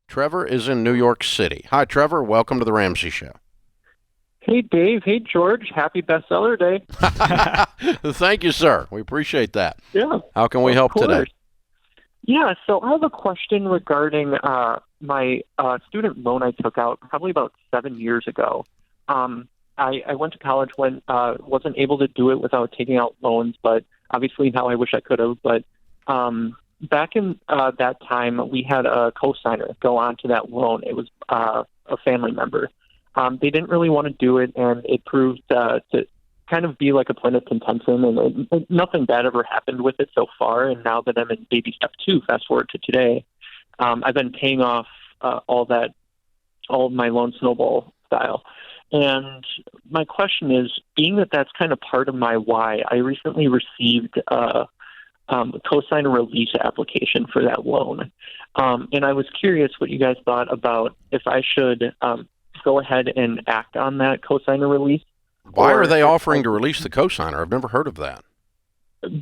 Trevor is in New York City. Hi, Trevor. Welcome to the Ramsey Show. Hey, Dave. Hey, George. Happy bestseller day. Thank you, sir. We appreciate that. Yeah. How can we help today? Yeah, so I have a question regarding my student loan I took out probably about 7 years ago. I went to college when wasn't able to do it without taking out loans, but obviously now I wish I could have. But back in that time, we had a cosigner go on to that loan. It was a family member. They didn't really want to do it, and it proved to kind of be like a point of contention, and nothing bad ever happened with it so far. And now that I'm in baby step 2, fast forward to today, I've been paying off all of my loan snowball style. And my question is, being that that's kind of part of my why, I recently received a cosigner release application for that loan. And I was curious what you guys thought about if I should go ahead and act on that cosigner release. Why are they offering to release the cosigner? I've never heard of that.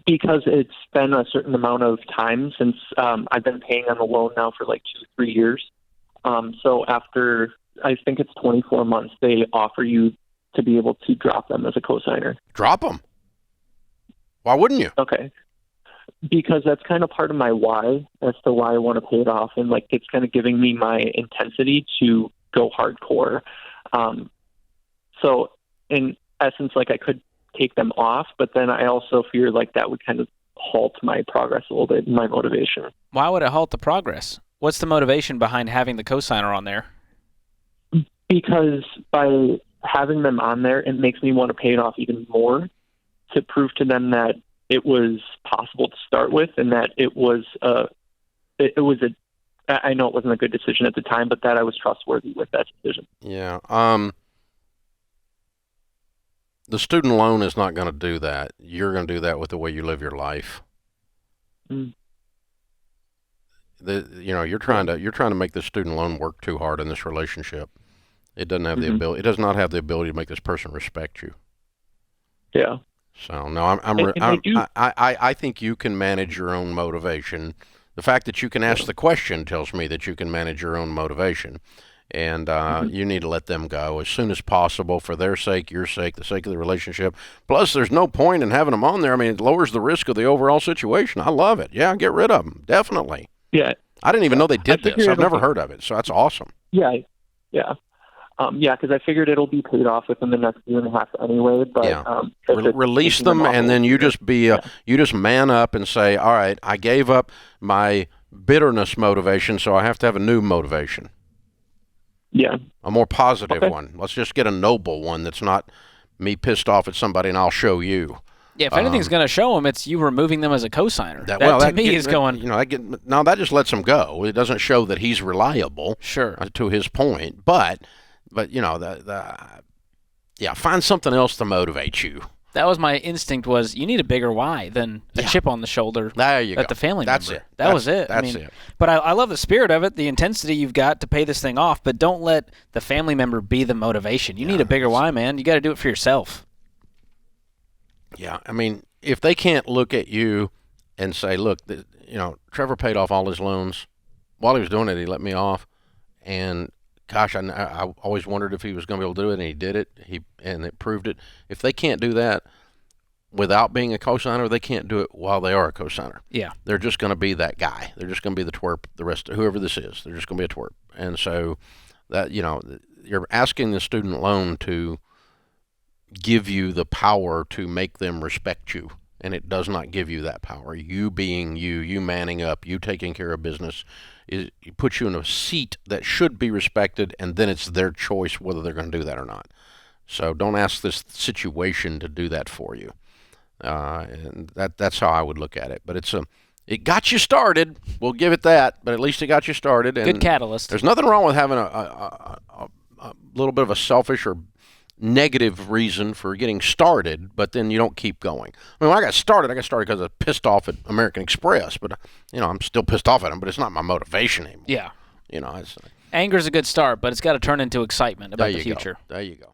Because it's been a certain amount of time since I've been paying on the loan now for like 2-3 years. So after, I think it's 24 months, they offer you to be able to drop them as a cosigner. Drop them? Why wouldn't you? Okay. Because that's kind of part of my why as to why I want to pay it off. And like, it's kind of giving me my intensity to go hardcore. So in essence, like I could take them off, but then I also fear like that would kind of halt my progress a little bit, my motivation. Why would it halt the progress? What's the motivation behind having the cosigner on there? Because by having them on there, it makes me want to pay it off even more to prove to them that it was possible to start with, and that it was I know it wasn't a good decision at the time, but that I was trustworthy with that decision. Yeah. The student loan is not going to do that. You're going to do that with the way you live your life. Mm. You're trying to make the student loan work too hard in this relationship. It doesn't have the ability. It does not have the ability to make this person respect you. Yeah. So no, I think you can manage your own motivation. The fact that you can ask the question tells me that you can manage your own motivation. And you need to let them go as soon as possible for their sake, your sake, the sake of the relationship. Plus, there's no point in having them on there. I mean, it lowers the risk of the overall situation. I love it. Yeah, get rid of them. Definitely. Yeah. I didn't even know they did this. I've never heard of it. So that's awesome. Yeah. Yeah. Because I figured it'll be paid off within the next year and a half anyway. But yeah. Release them, and then you just you just man up and say, all right, I gave up my bitterness motivation, so I have to have a new motivation. Yeah. A more positive one. Let's just get a noble one that's not me pissed off at somebody and I'll show you. Yeah, if anything's going to show them, it's you removing them as a cosigner. That just lets him go. It doesn't show that he's reliable. Sure. To his point, but find something else to motivate you. That was my instinct. Was you need a bigger why than a chip on the shoulder. There you go. The family That's member. It. That was it. That's it. But I love the spirit of it, the intensity you've got to pay this thing off. But don't let the family member be the motivation. You need a bigger why, man. You got to do it for yourself. Yeah, I mean, if they can't look at you and say, "Look, Trevor paid off all his loans while he was doing it. He let me off, and gosh, I always wondered if he was going to be able to do it, and he did it. And it proved it. If they can't do that without being a cosigner, they can't do it while they are a cosigner. Yeah, they're just going to be that guy. They're just going to be the twerp. The rest of whoever this is, they're just going to be a twerp. And so that you're asking the student loan to give you the power to make them respect you, and it does not give you that power. You being you manning up, you taking care of business, it puts you in a seat that should be respected, and then it's their choice whether they're going to do that or not. So don't ask this situation to do that for you. And that's how I would look at it. But it got you started. We'll give it that. But at least it got you started. And good catalyst. There's nothing wrong with having a little bit of a selfish or negative reason for getting started, but then you don't keep going. I mean, when I got started because I was pissed off at American Express, but I'm still pissed off at them, but it's not my motivation anymore. Yeah. It's Anger's a good start, but it's got to turn into excitement about the future. There you go.